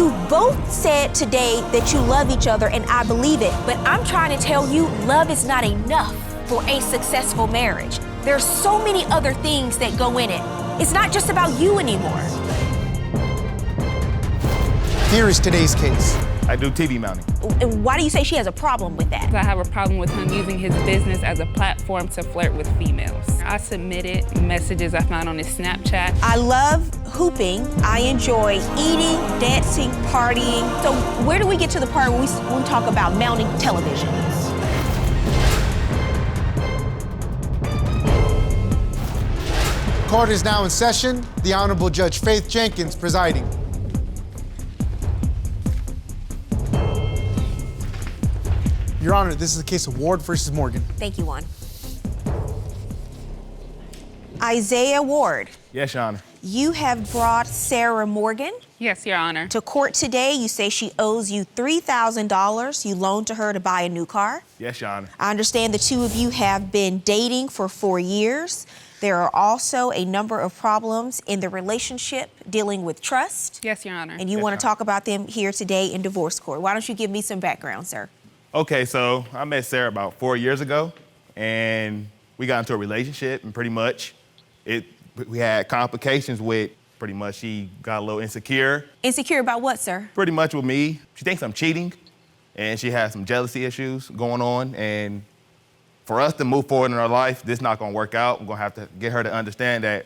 You both said today that you love each other, and I believe it, but I'm trying to tell you, love is not enough for a successful marriage. There's so many other things that go in it. It's not just about you anymore. Here is today's case. I do TV mounting. And why do you say she has a problem with that? I have a problem with him using his business as a platform to flirt with females. I submitted messages I found on his Snapchat. I love hooping. I enjoy eating, dancing, partying. So where do we get to the part where we talk about mounting televisions? Court is now in session. The Honorable Judge Faith Jenkins presiding. Your Honor, this is the case of Ward versus Morgan. Thank you, Juan. Isiah Ward. Yes, Your Honor. You have brought Sara Morgan Yes, Your Honor. to court today. You say she owes you $3,000 you loaned to her to buy a new car. Yes, Your Honor. I understand the two of you have been dating for 4 years. There are also a number of problems in the relationship dealing with trust. Yes, Your Honor. And you Yes, want Your to talk about them here today in divorce court. Why don't you give me some background, sir? Okay, so I met Sara about 4 years ago, and we got into a relationship, and pretty much we had complications with pretty much she got a little insecure. Insecure about what, sir? Pretty much with me. She thinks I'm cheating, and she has some jealousy issues going on, and for us to move forward in our life, this is not gonna work out. I'm gonna have to get her to understand that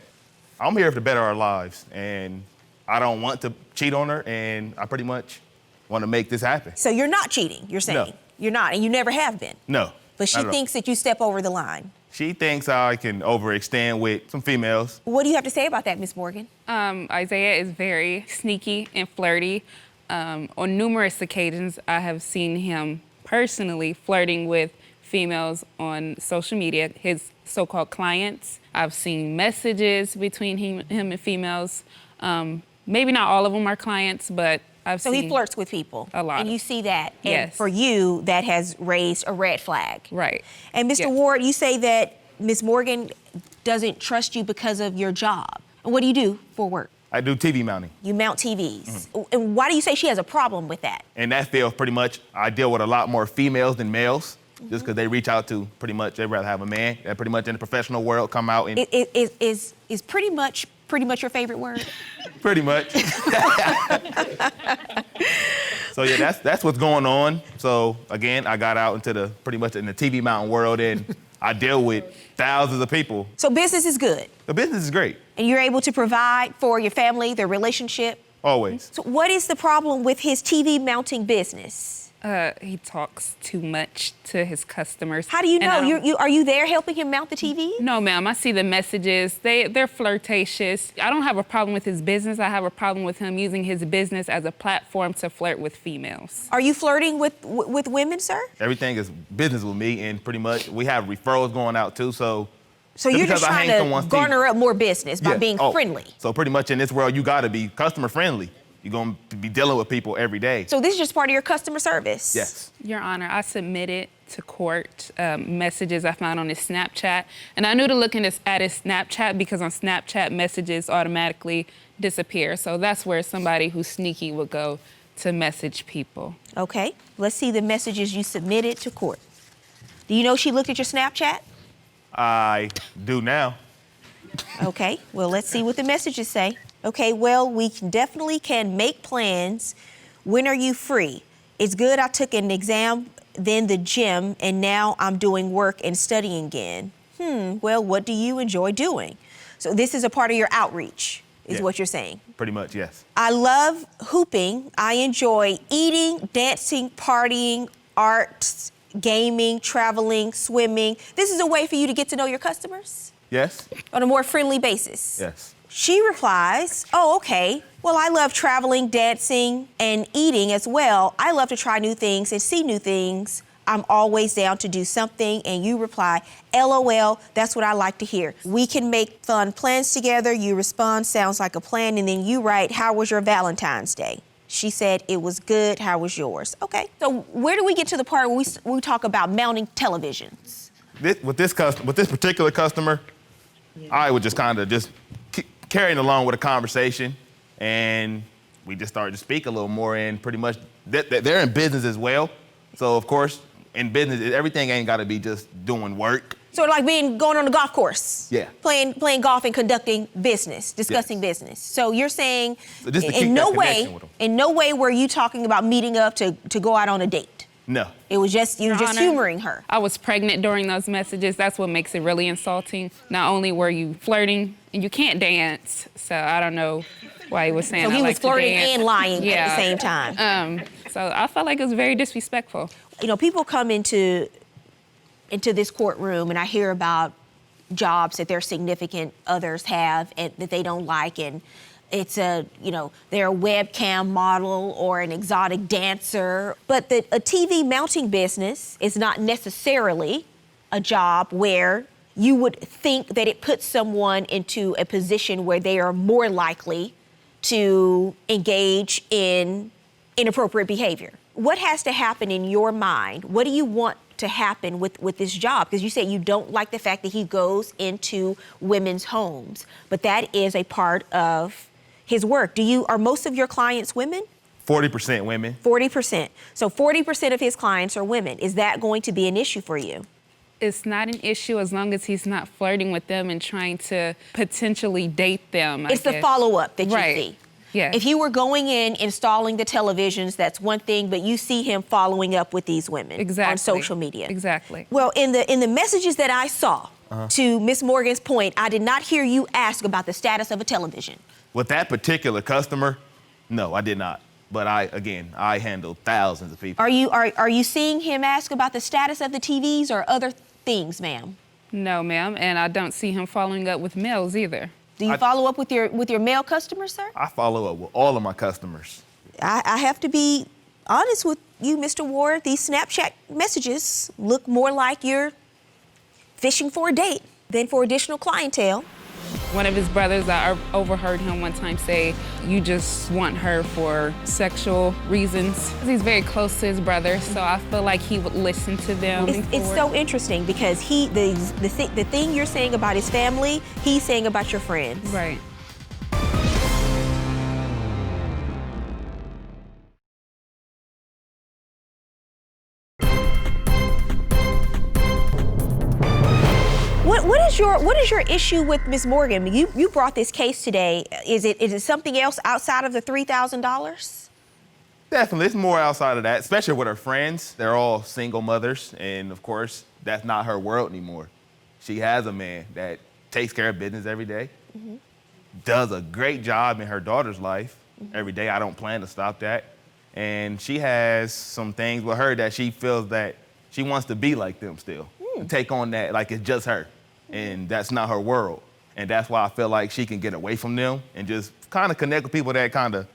I'm here to better our lives, and I don't want to cheat on her, and I pretty much want to make this happen. So you're not cheating, you're saying? No. You're not, and you never have been. No. But she not at all. thinks that you step over the line. She thinks I can overextend with some females. What do you have to say about that, Miss Morgan? Isiah is very sneaky and flirty. On numerous occasions, I have seen him personally flirting with females on social media, his so-called clients. I've seen messages between him and females. Maybe not all of them are clients, but I've So seen he flirts with people. a lot. And you see that. And Yes. for you, that has raised a red flag. Right. And Mr. Yes. Ward, you say that Miss Morgan doesn't trust you because of your job. And what do you do for work? I do TV mounting. You mount TVs. And why do you say she has a problem with that? In that field, pretty much, I deal with a lot more females than males, just because they reach out to pretty much, they'd rather have a man that pretty much in the professional world come out and Is pretty much your favorite word? pretty much. So yeah, that's what's going on. So again, I got out into the pretty much in the TV mountain world, and I deal with thousands of people. So business is good. The business is great, And you're able to provide for your family, their relationship. always. So what is the problem with his TV mounting business? He talks too much to his customers. How do you And I know? don't- Are you there helping him mount the TV? No, ma'am. I see the messages. They're flirtatious. I don't have a problem with his business. I have a problem with him using his business as a platform to flirt with females. Are you flirting with women, sir? Everything is business with me, and pretty much we have referrals going out too. So So you're just because I trying hang to someone's garner TV. up more business by Yeah. being Oh, friendly. So pretty much in this world, you got to be customer friendly. You're going to be dealing with people every day. So this is just part of your customer service? Yes. Your Honor, I submitted to court messages I found on his Snapchat, and I knew to look at his Snapchat because on Snapchat, messages automatically disappear. So that's where somebody who's sneaky would go to message people. Okay, let's see the messages you submitted to court. Do you know she looked at your Snapchat? I do now. Okay, well, let's see what the messages say. Okay, well, we definitely can make plans. When are you free? It's good I took an exam, then the gym, and now I'm doing work and studying again. Well, what do you enjoy doing? So this is a part of your outreach, is Yeah. what you're saying. Pretty much, yes. I love hooping. I enjoy eating, dancing, partying, arts, gaming, traveling, swimming. This is a way for you to get to know your customers Yes? on a more friendly basis. Yes. She replies, oh, okay. Well, I love traveling, dancing, and eating as well. I love to try new things and see new things. I'm always down to do something. And you reply, LOL, that's what I like to hear. We can make fun plans together. You respond, sounds like a plan. And then you write, how was your Valentine's Day? She said, it was good. How was yours? Okay. So where do we get to the part where we talk about mounting televisions? With this particular customer, I would just kind of just carrying along with a conversation, and we just started to speak a little more, and pretty much they're in business as well. So of course, in business, everything ain't got to be just doing work. Sort of like going on the golf course. Yeah. Playing golf and conducting business, discussing business. So you're saying So just to keep in that no connection way, with 'em. in no way were you talking about meeting up to go out on a date. No. It was just you were just Honor, humoring her. I was pregnant during those messages. That's what makes it really insulting. Not only were you flirting, and you can't dance, so I don't know why he was saying So I he like was to flirting dance. and lying at Yeah. the same time. So I felt like it was very disrespectful. You know, people come into this courtroom and I hear about jobs that their significant others have and that they don't like, and it's they're a webcam model or an exotic dancer, but a TV mounting business is not necessarily a job where you would think that it puts someone into a position where they are more likely to engage in inappropriate behavior. What has to happen in your mind? What do you want to happen with this job? Because you say you don't like the fact that he goes into women's homes, but that is a part of his work. Are most of your clients women? 40% women. 40%. So 40% of his clients are women. Is that going to be an issue for you? It's not an issue as long as he's not flirting with them and trying to potentially date them. It's the follow-up that you Right. see. Yeah. If you were going in, installing the televisions, that's one thing, but you see him following up with these women Exactly. on social media. Exactly. Well, in the messages that I saw, to Ms. Morgan's point, I did not hear you ask about the status of a television. With that particular customer, no, I did not. But I handled thousands of people. Are you seeing him ask about the status of the TVs or other things, ma'am? No, ma'am, and I don't see him following up with males either. Do you follow up with your male customers, sir? I follow up with all of my customers. I have to be honest with you, Mr. Ward. These Snapchat messages look more like you're fishing for a date than for additional clientele. One of his brothers, I overheard him one time say, "You just want her for sexual reasons." He's very close to his brother, so I feel like he would listen to them. It's so interesting because the thing you're saying about his family, he's saying about your friends. Right. What is your issue with Ms. Morgan? You brought this case today. Is it something else outside of the $3,000? Definitely, it's more outside of that, especially with her friends. They're all single mothers, and of course, that's not her world anymore. She has a man that takes care of business every day, does a great job in her daughter's life every day. I don't plan to stop that. And she has some things with her that she feels that she wants to be like them still, and take on that like it's just her. And that's not her world. And that's why I feel like she can get away from them and just kind of connect with people that kind of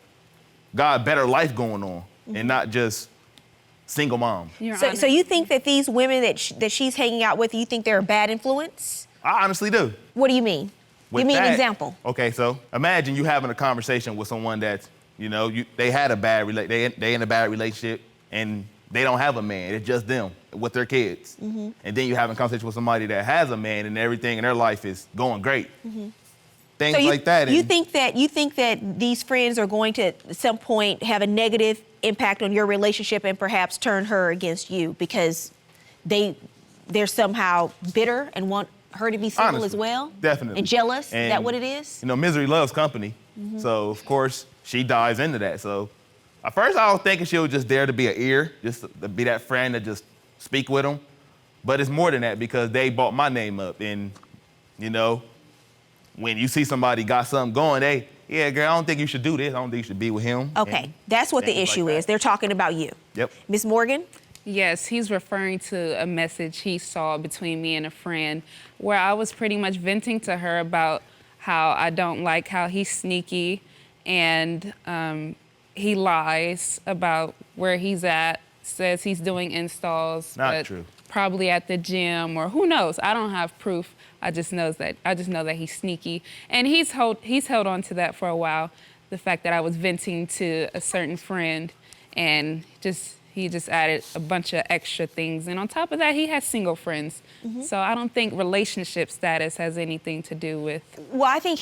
got a better life going on and not just single mom. Your So Honor. you think that these women that she's hanging out with, you think they're a bad influence? I honestly do. What do you mean? With Give me an that- example. Okay, so imagine you having a conversation with someone that's, they had a bad they in a bad relationship and they don't have a man. It's just them with their kids. And then you having a conversation with somebody that has a man and everything in their life is going great. Things So like that. You and- think that these friends are going to at some point have a negative impact on your relationship and perhaps turn her against you because they're somehow bitter and want her to be single Honestly, as well? definitely. And jealous? Is that And, what it is? Misery loves company. So, of course, she dives into that. So, at first, I was thinking she was just there to be an ear, just to be that friend that just speak with them. But it's more than that because they brought my name up. And, when you see somebody got something going, yeah, girl, I don't think you should do this. I don't think you should be with him. Okay, And that's what the things like issue that. is. They're talking about you. Yep. Ms. Morgan? Yes, he's referring to a message he saw between me and a friend where I was pretty much venting to her about how I don't like how he's sneaky and he lies about where he's at, says he's doing installs. Not but true. Probably at the gym or who knows. I don't have proof. I just know that he's sneaky. And he's held on to that for a while, the fact that I was venting to a certain friend and just He just added a bunch of extra things. And on top of that, he has single friends. So I don't think relationship status has anything to do with. Well, I think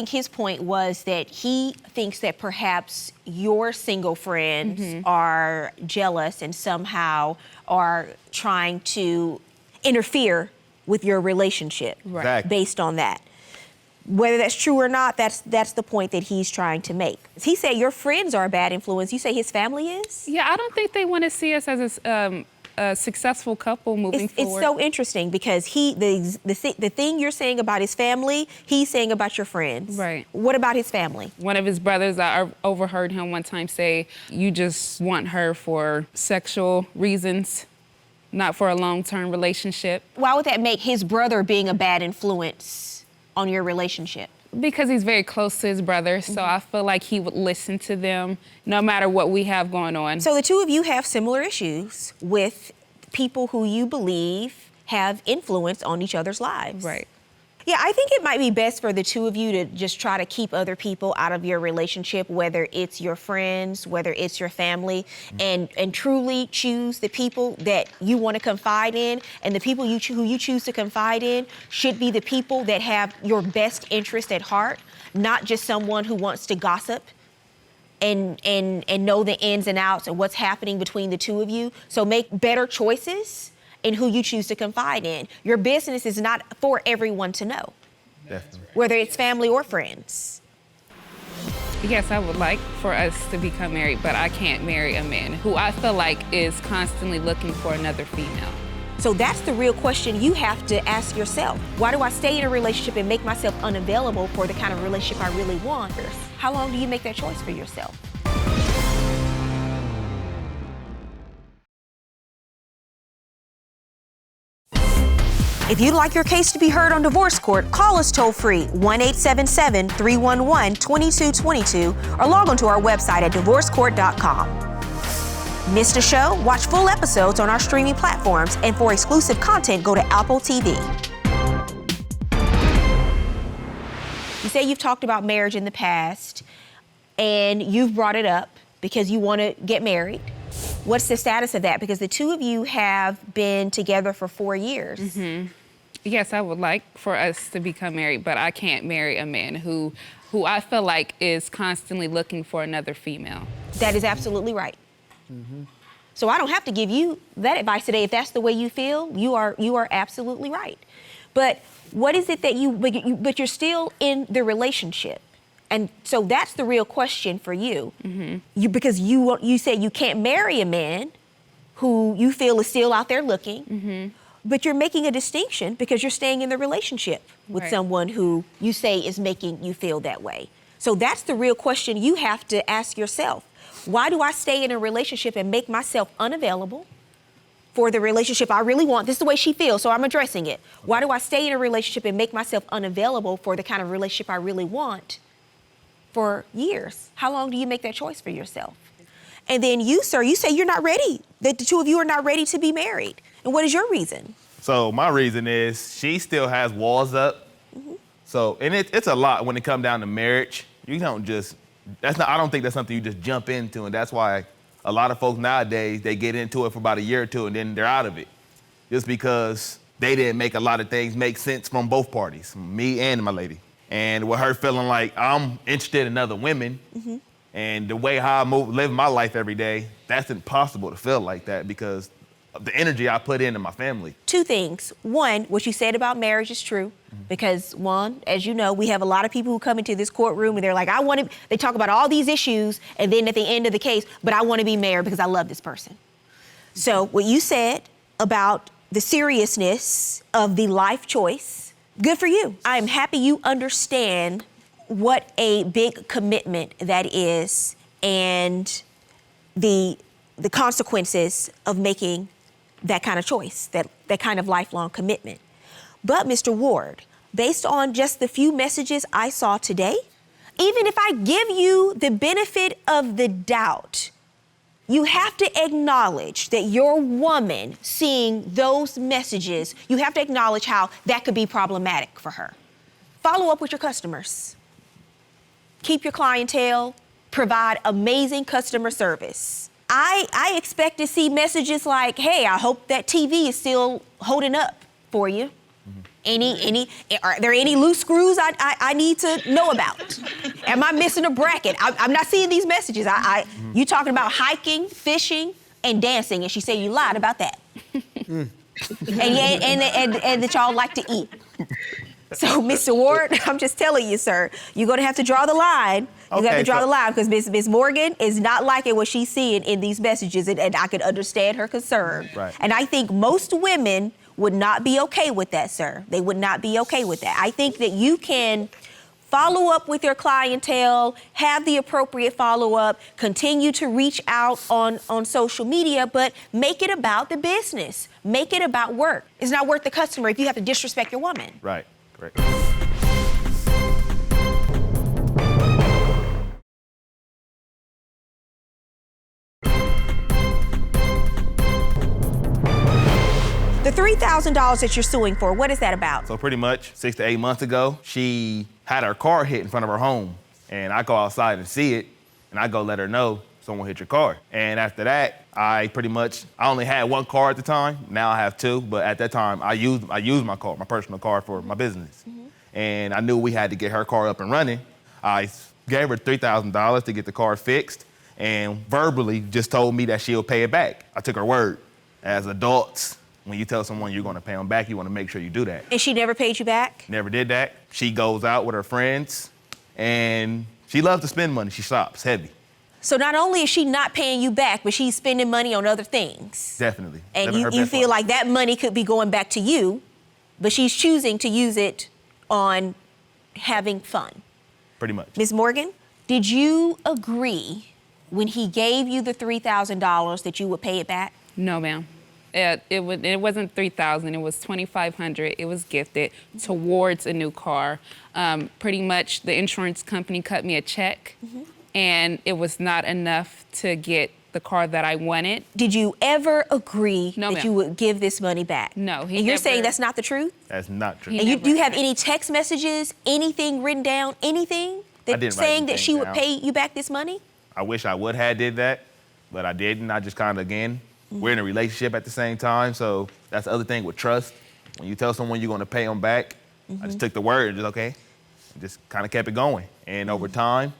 his point was that he thinks that perhaps your single friends are jealous and somehow are trying to interfere with your relationship Right. Exactly. based on that. Whether that's true or not, that's the point that he's trying to make. He said your friends are a bad influence. You say his family is? Yeah, I don't think they want to see us as a successful couple moving It's forward. so interesting because the thing you're saying about his family, he's saying about your friends. Right. What about his family? One of his brothers, I overheard him one time say, "You just want her for sexual reasons, not for a long-term relationship." Why would that make his brother being a bad influence on your relationship? Because he's very close to his brother, so I feel like he would listen to them no matter what we have going on. So the two of you have similar issues with people who you believe have influence on each other's lives. Right. Yeah, I think it might be best for the two of you to just try to keep other people out of your relationship, whether it's your friends, whether it's your family, and truly choose the people that you want to confide in, and the people who you choose to confide in should be the people that have your best interest at heart, not just someone who wants to gossip and know the ins and outs and what's happening between the two of you. So make better choices in who you choose to confide in. Your business is not for everyone to know, Definitely. whether it's family or friends. Yes, I would like for us to become married, but I can't marry a man who I feel like is constantly looking for another female. So that's the real question you have to ask yourself. Why do I stay in a relationship and make myself unavailable for the kind of relationship I really want? How long do you make that choice for yourself? If you'd like your case to be heard on divorce court, call us toll-free 1-877-311-2222 or log on to our website at divorcecourt.com. Missed a show? Watch full episodes on our streaming platforms, and for exclusive content, go to Apple TV. You say you've talked about marriage in the past, and you've brought it up because you want to get married. What's the status of that? Because the two of you have been together for 4 years. Yes, I would like for us to become married, but I can't marry a man who I feel like is constantly looking for another female. That is absolutely right. So I don't have to give you that advice today. If that's the way you feel, you are absolutely right. But what is it that but you're still in the relationship? And so that's the real question for you. Because you say you can't marry a man who you feel is still out there looking, but you're making a distinction because you're staying in the relationship with Right. someone who you say is making you feel that way. So that's the real question you have to ask yourself. Why do I stay in a relationship and make myself unavailable for the relationship I really want? This is the way she feels, so I'm addressing it. Why do I stay in a relationship and make myself unavailable for the kind of relationship I really want for years? How long do you make that choice for yourself? And then you, sir, you say you're not ready, that the two of you are not ready to be married. And what is your reason? So my reason is she still has walls up. So, and it's a lot when it comes down to marriage. You don't just, I don't think that's something you just jump into. And that's why a lot of folks nowadays, they get into it for about a year or two and then they're out of it. Just because they didn't make a lot of things make sense from both parties, me and my lady. And with her feeling like I'm interested in other women, and the way how I live my life every day, that's impossible to feel like that because of the energy I put into my family. Two things. One, what you said about marriage is true because one, as you know, we have a lot of people who come into this courtroom and they're like, they talk about all these issues and then at the end of the case, but I want to be married because I love this person. So what you said about the seriousness of the life choice, good for you. I'm happy you understand what a big commitment that is and the consequences of making that kind of choice, that kind of lifelong commitment. But Mr. Ward, based on just the few messages I saw today, even if I give you the benefit of the doubt, you have to acknowledge that your woman seeing those messages, you have to acknowledge how that could be problematic for her. Follow up with your customers. Keep your clientele, provide amazing customer service. I expect to see messages like, hey, I hope that TV is still holding up for you. Are there any loose screws I need to know about? Am I missing a bracket? I'm not seeing these messages. You talking about hiking, fishing, and dancing, and she said you lied about that. and that y'all like to eat. So, Mr. Ward, I'm just telling you, sir, you're going to have to draw the line. You have to draw the line because Ms. Morgan is not liking what she's seeing in these messages, and I can understand her concern. Right. And I think most women would not be okay with that, sir. They would not be okay with that. I think that you can follow up with your clientele, have the appropriate follow-up, continue to reach out on social media, but make it about the business. Make it about work. It's not worth the customer if you have to disrespect your woman. Right, correct. The $3,000 that you're suing for, what is that about? So pretty much 6 to 8 months ago, she had her car hit in front of her home. And I go outside and see it, and I go let her know someone hit your car. And after that, I only had one car at the time. Now I have two, but at that time, I used my car, my personal car for my business. And I knew we had to get her car up and running. I gave her $3,000 to get the car fixed, and verbally just told me that she'll pay it back. I took her word. As adults, when you tell someone you're gonna pay them back, you wanna make sure you do that. And she never paid you back? Never did that. She goes out with her friends, and she loves to spend money. She shops heavy. So not only is she not paying you back, but she's spending money on other things. Definitely. And Living her you best feel life. like that money could be going back to you, but she's choosing to use it on having fun. Pretty much. Ms. Morgan, did you agree when he gave you the $3,000 that you would pay it back? No, ma'am. It wasn't $3,000. It was $2,500. It was gifted towards a new car. Pretty much, the insurance company cut me a check, and it was not enough to get the car that I wanted. Did you ever agree No, that ma'am. you would give this money back? No, he And you're never- saying that's not the truth? That's not true. He And never do you have had. any text messages, anything written down, anything I didn't write saying that anything she would down. pay you back this money? I wish I would have did that, but I didn't. I just kind of, again, we're in a relationship at the same time, so that's the other thing with trust. When you tell someone you're gonna pay them back, I just took the word and just, okay, and just kind of kept it going. And over time,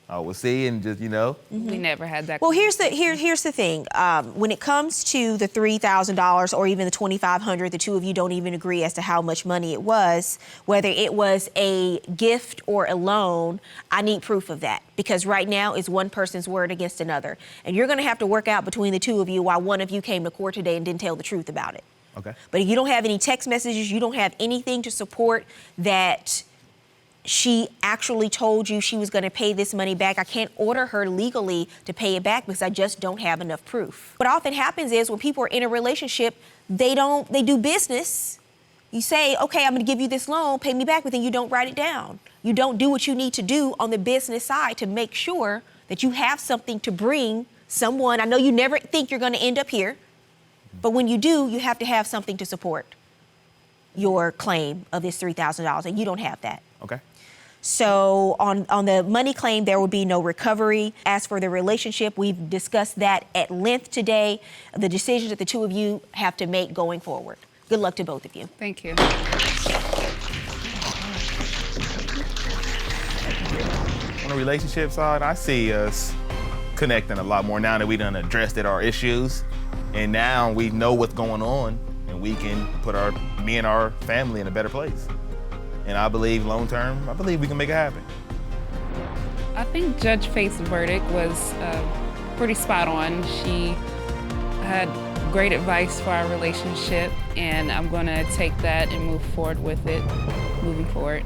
I would see and just, We never had that. Well, here's the thing. When it comes to the $3,000 or even the $2,500, the two of you don't even agree as to how much money it was, whether it was a gift or a loan. I need proof of that because right now it's one person's word against another, and you're going to have to work out between the two of you why one of you came to court today and didn't tell the truth about it. Okay. But if you don't have any text messages, you don't have anything to support that she actually told you she was going to pay this money back, I can't order her legally to pay it back because I just don't have enough proof. What often happens is when people are in a relationship, they do business. You say, okay, I'm going to give you this loan, pay me back, but then you don't write it down. You don't do what you need to do on the business side to make sure that you have something to bring someone. I know you never think you're going to end up here, but when you do, you have to have something to support your claim of this $3,000, and you don't have that. Okay. So on the money claim, there will be no recovery. As for the relationship, we've discussed that at length today, the decisions that the two of you have to make going forward. Good luck to both of you. Thank you. On the relationship side, I see us connecting a lot more now that we done addressed our issues. And now we know what's going on, and we can put me and our family in a better place. And I believe long term, I believe we can make it happen. I think Judge Faith's verdict was pretty spot on. She had great advice for our relationship, and I'm going to take that and move forward with it moving forward.